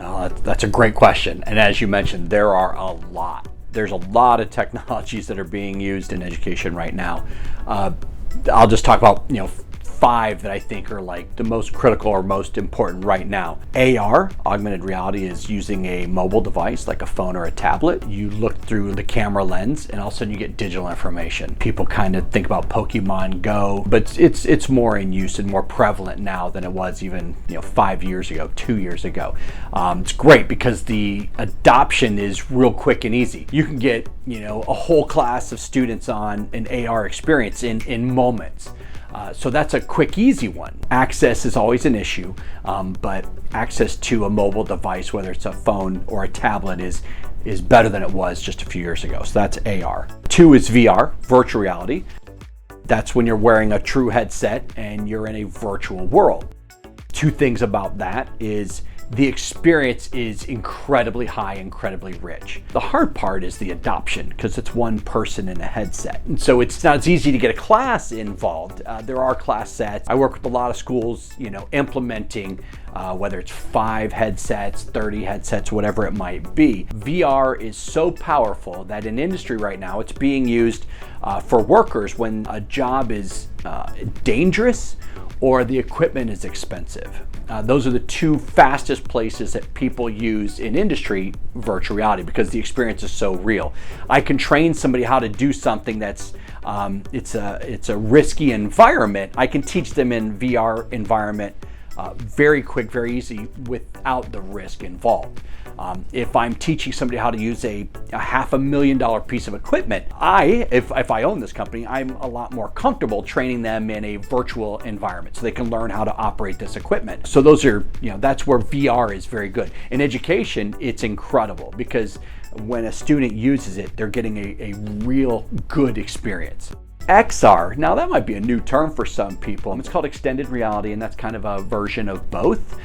Well, that's a great question. And as you mentioned, there are a lot. There's a lot of technologies that are being used in education right now. I'll just talk about, 5 that I think are like the most critical or most important right now. AR, augmented reality, is using a mobile device like a phone or a tablet. You look through the camera lens and all of a sudden you get digital information. People kind of think about Pokemon Go, but it's more in use and more prevalent now than it was even 5 years ago, 2 years ago. It's great because the adoption is real quick and easy. You can get a whole class of students on an AR experience in moments. So that's a quick, easy one. Access is always an issue, but access to a mobile device, whether it's a phone or a tablet, is better than it was just a few years ago. So that's AR. 2 is VR, virtual reality. That's when you're wearing a true headset and you're in a virtual world. 2 things about that is the experience is incredibly high, incredibly rich. The hard part is the adoption, because it's one person in a headset. And so it's not as easy to get a class involved. There are class sets. I work with a lot of schools, implementing whether it's 5 headsets, 30 headsets, whatever it might be. VR is so powerful that in industry right now, it's being used for workers when a job is dangerous or the equipment is expensive. Those are the 2 fastest places that people use in industry virtual reality, because the experience is so real. I can train somebody how to do something that's it's a risky environment. I can teach them in VR environment very quick, very easy, without the risk involved. If I'm teaching somebody how to use a $500,000 piece of equipment, if I own this company, I'm a lot more comfortable training them in a virtual environment so they can learn how to operate this equipment. So those are, that's where VR is very good. In education, it's incredible because when a student uses it, they're getting a real good experience. XR, now that might be a new term for some people. It's called extended reality, and that's kind of a version of both.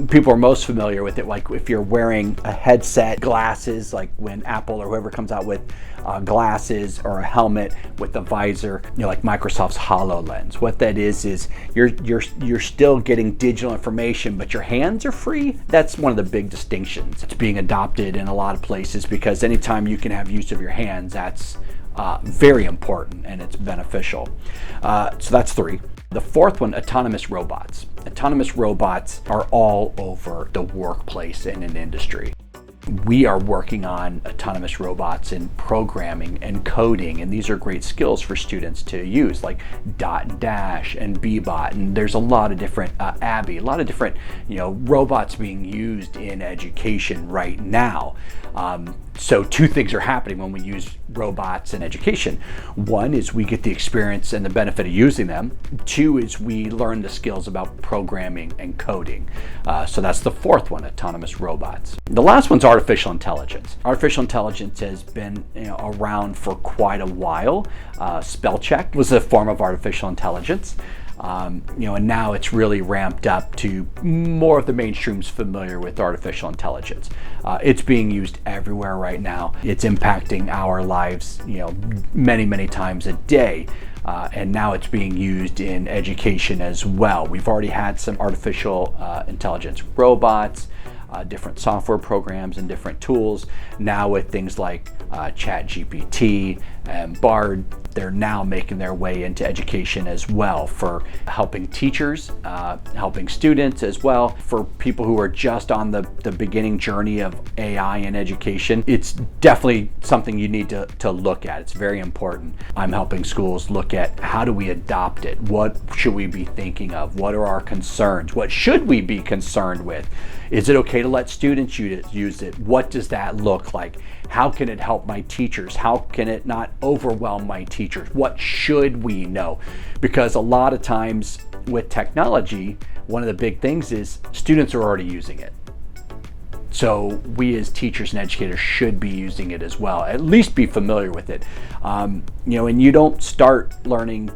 People are most familiar with it, like if you're wearing a headset, glasses, like when Apple or whoever comes out with glasses or a helmet with a visor, like Microsoft's HoloLens. What that is you're still getting digital information, but your hands are free. That's one of the big distinctions. It's being adopted in a lot of places because anytime you can have use of your hands, that's very important and it's beneficial. So that's 3. The 4th one, autonomous robots. Autonomous robots are all over the workplace and in industry. We are working on autonomous robots in programming and coding, and these are great skills for students to use, like Dot and Dash and Bebot, and there's a lot of different Abby, a lot of different robots being used in education right now. So 2 things are happening when we use robots in education. 1 is we get the experience and the benefit of using them. 2 is we learn the skills about programming and coding. So that's the 4th one, autonomous robots. The last one's artificial intelligence. Artificial intelligence has been around for quite a while. Spell check was a form of artificial intelligence. And now it's really ramped up to more of the mainstream's familiar with artificial intelligence. It's being used everywhere right now. It's impacting our lives, many, many times a day. And now it's being used in education as well. We've already had some artificial intelligence robots, different software programs and different tools. Now with things like ChatGPT and Bard, they're now making their way into education as well, for helping teachers, helping students as well, for people who are just on the beginning journey of AI in education. It's definitely something you need to look at. It's very important. I'm helping schools look at how do we adopt it? What should we be thinking of? What are our concerns? What should we be concerned with? Is it okay to let students use it? What does that look like? How can it help my teachers? How can it not overwhelm my teachers? What should we know? Because a lot of times with technology, one of the big things is students are already using it. So we as teachers and educators should be using it as well, at least be familiar with it. And you don't start learning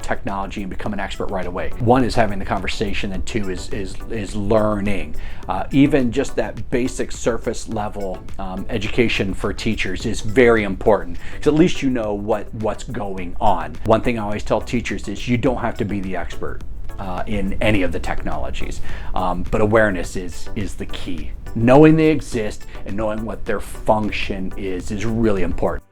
technology and become an expert right away. 1 is having the conversation, and 2 is learning. Even just that basic surface level education for teachers is very important, because at least you know what's going on. One thing I always tell teachers is you don't have to be the expert. in any of the technologies. But awareness is the key. Knowing they exist and knowing what their function is really important.